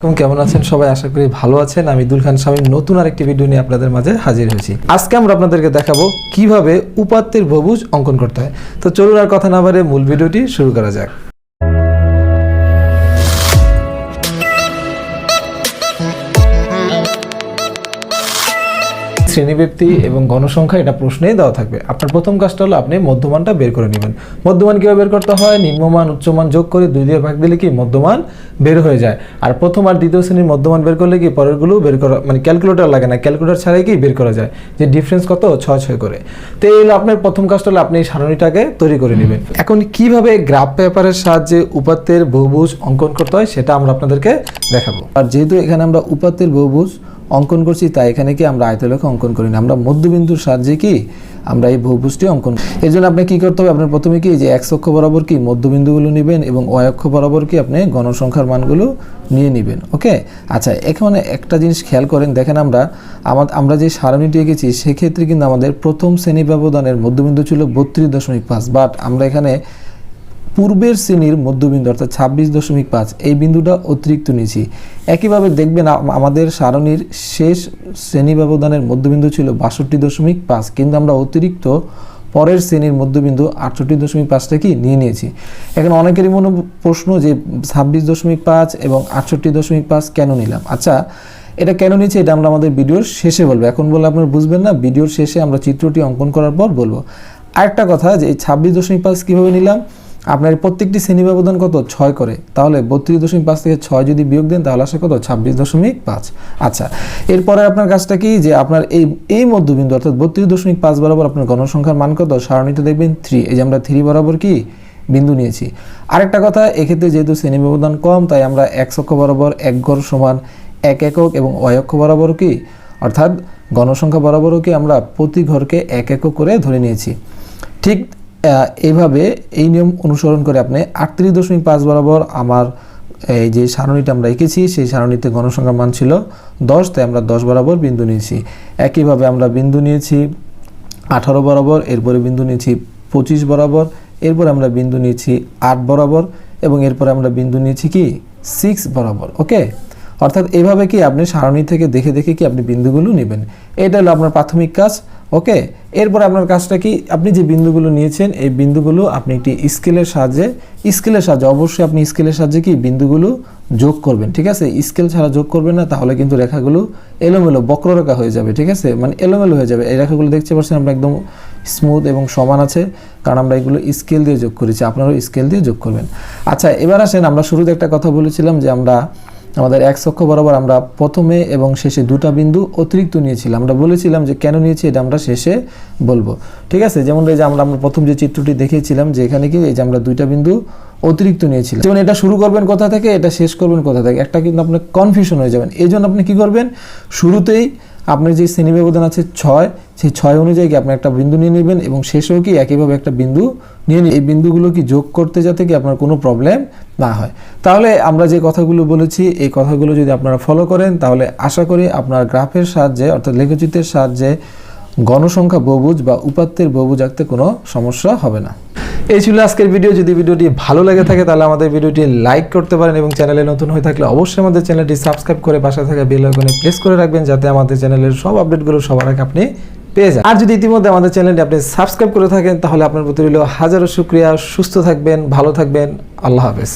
কেমন আছেন সবাই? আশা করি ভালো আছেন। আমি এদুল খান স্বামী নতুন আরেকটি ভিডিও নিয়ে আপনাদের মাঝে হাজির হয়েছি। আজকে আমরা আপনাদেরকে দেখাবো কিভাবে উপাত্তের বহুভুজ অঙ্কন করতে হয়। তো চলুন আর কথা না বাড়িয়ে মূল ভিডিওটি শুরু করা যাক। শ্রেণীব্যক্তি এবং গণসংখ্যা এটা প্রশ্নেই দেওয়া থাকবে। আপনার প্রথম কাজটা হলো আপনি মধ্যমানটা বের করে নেবেন। মধ্যমান কীভাবে বের করতে হয়? নিম্নমান উচ্চমান যোগ করে 2 দিয়ে ভাগ দিলে কি মধ্যমান বের হয়ে যায়। আর প্রথম আর দ্বিতীয় শ্রেণীর মধ্যমান বের করলে কি পরেরগুলো বের করা মানে ক্যালকুলেটর লাগে না, ক্যালকুলেটর ছাড়াই কি বের করা যায়, যে ডিফারেন্স কত 6 করে। তো এই হলো আপনার প্রথম কাজটা হলো আপনি এই সারণীটাকে তৈরি করে নেবেন। এখন কিভাবে গ্রাফ পেপারের সাহায্যে উপাত্তের বহুভুজ অঙ্কন করতে হয় সেটা আমরা আপনাদেরকে দেখাবো। আর যেহেতু এখানে আমরা উপাত্তের বহুভুজ অঙ্কন করছি তাই এখানে কি আমরা আয়তলেখ অঙ্কন করি না, আমরা মধ্যবিন্দুর সাহায্যে কি আমরা এই বহুভুজটি অঙ্কন করি। এর জন্য আপনি কি করতে হবে? আপনার প্রথমে কি যে এক্স অক্ষ বরাবর কি মধ্যবিন্দুগুলো নেবেন এবং ওয়াই অক্ষ বরাবর কি আপনি গণসংখ্যার মানগুলো নিয়ে নেবেন। ওকে, আচ্ছা, এখানে একটা জিনিস খেয়াল করেন, দেখেন আমরা যে সারণীটি এঁকেছি সেক্ষেত্রে কিন্তু আমাদের প্রথম শ্রেণী ব্যবধানের মধ্যবিন্দু ছিল 32.5, বাট আমরা এখানে পূর্বের শ্রেণীর মধ্যবিন্দু অর্থাৎ 26.5 এই বিন্দুটা অতিরিক্ত নিয়েছি। একইভাবে দেখবেন আমাদের সারণীর শেষ শ্রেণী ব্যবধানের মধ্যবিন্দু ছিল 62.5, কিন্তু আমরা অতিরিক্ত পরের শ্রেণীর মধ্যবিন্দু 68.5টা কি নিয়ে নিয়েছি। এখন অনেকেরই মনে প্রশ্ন যে 26.5 এবং 68.5 কেন নিলাম? আচ্ছা, এটা কেন নিয়েছি এটা আমরা আমাদের ভিডিওর শেষে বলবো, এখন বলে আপনারা বুঝবেন না, ভিডিওর শেষে আমরা চিত্রটি অঙ্কন করার পর বলবো। আরেকটা কথা যে এই 26.5 কীভাবে নিলাম? আপনার প্রত্যেকটি শ্রেণী ব্যবধান কত 6 করে, তাহলে 32.5 থেকে 6 যদি বিয়োগ দেন তাহলে আসে কত 26.5। আচ্ছা, এরপরে আপনার কাজটা কি যে আপনার এই মধ্যবিন্দু অর্থাৎ 32.5 বরাবর আপনার গণসংখ্যার মান কত সারণীতে দেখবেন 3, এই যে আমরা 3 বরাবর কি বিন্দু নিয়েছি। আরেকটা কথা, এক্ষেত্রে যেহেতু শ্রেণী ব্যবধান কম তাই আমরা x অক্ষ বরাবর 1 ঘর সমান 1 একক এবং y অক্ষ বরাবর কি অর্থাৎ গণসংখ্যা বরাবরও কি আমরা প্রতি ঘরকে 1 একক করে ধরে নিয়েছি। ঠিক এইভাবে এই নিয়ম অনুসরণ করে আপনি 38.5 বরাবর আমার এই যে সারণীটা আমরা এঁকেছি সেই সারণীতে গণসংখ্যার মান ছিল 10, তাই আমরা 10 বরাবর বিন্দু নিয়েছি। একইভাবে আমরা বিন্দু নিয়েছি 18 বরাবর, এরপরে বিন্দু নিয়েছি 25 বরাবর, এরপর আমরা বিন্দু নিয়েছি 8 বরাবর এবং এরপরে আমরা বিন্দু নিয়েছি কি 6 বরাবর। ওকে, অর্থাৎ এইভাবে কি আপনি সারণী থেকে দেখে দেখে কি আপনি বিন্দুগুলো নেবেন। এটা হলো আপনার প্রাথমিক কাজ। ওকে, এরপর আপনার কাজটা কি, আপনি যে বিন্দুগুলো নিয়েছেন এই বিন্দুগুলো আপনি একটি স্কেলের সাহায্যে অবশ্যই আপনি স্কেলের সাহায্যে কি বিন্দুগুলো যোগ করবেন। ঠিক আছে, স্কেল ছাড়া যোগ করবেন না, তাহলে কিন্তু রেখাগুলো এলোমেলো বক্ররেখা হয়ে যাবে। ঠিক আছে, মানে এলোমেলো হয়ে যাবে। এই রেখাগুলো দেখতে পাচ্ছেন আমরা একদম স্মুথ এবং সমান আছে, কারণ আমরা এগুলো স্কেল দিয়ে যোগ করেছি, আপনারাও স্কেল দিয়ে যোগ করবেন। আচ্ছা, এবার আসেন, আমরা শুরুতে একটা কথা বলেছিলাম যে আমাদের x অক্ষ বরাবর আমরা প্রথমে এবং শেষে দুটা বিন্দু অতিরিক্ত নিয়েছিলাম। আমরা বলেছিলাম যে কেন নিয়েছি এটা আমরা শেষে বলবো। ঠিক আছে, যেমন এই যে আমরা প্রথম যে চিত্রটি দেখিয়েছিলাম যে এখানে কি এই যে আমরা দুইটা বিন্দু অতিরিক্ত নিয়েছিলাম। যেমন এটা শুরু করবেন কোথা থেকে, এটা শেষ করবেন কোথা থেকে, একটা কিন্তু আপনার কনফিউশন হয়ে যাবেন। এই জন্য আপনি কি করবেন, শুরুতেই আপনার যে শ্রেণী ব্যবধান আছে 6, সেই 6 অনুযায়ী আপনি একটা বিন্দু নিয়ে নেবেন এবং শেষেও কি একইভাবে একটা বিন্দু নিয়ে এই বিন্দুগুলো কি যোগ করতে যাতে কি আপনার কোনো প্রবলেম না হয়। তাহলে আমরা যে কথাগুলো বলেছি এই কথাগুলো যদি আপনারা ফলো করেন তাহলে আশা করি আপনার গ্রাফের সাহায্যে অর্থাৎ লেখচিত্রের সাহায্যে গণসংখ্যা বহুভুজ বা উপাত্তের বহুভুজ আঁকতে কোনো সমস্যা হবে না। এই ছিল আজকের ভিডিও। যদি ভিডিওটি ভালো লেগে থাকে তাহলে আমাদের ভিডিওটি লাইক করতে পারেন এবং চ্যানেলে নতুন হয়ে থাকলে অবশ্যই আমাদের চ্যানেলটি সাবস্ক্রাইব করে পাশে থাকা বেল আইকনে প্রেস করে রাখবেন, যাতে আমাদের চ্যানেলের সব আপডেটগুলো সবার আগে আপনি পেয়ে যান। আর যদি ইতিমধ্যে আমাদের চ্যানেলটি আপনি সাবস্ক্রাইব করে থাকেন তাহলে আপনার প্রতি রইল হাজারো শুকরিয়া। সুস্থ থাকবেন, ভালো থাকবেন, আল্লাহ হাফেজ।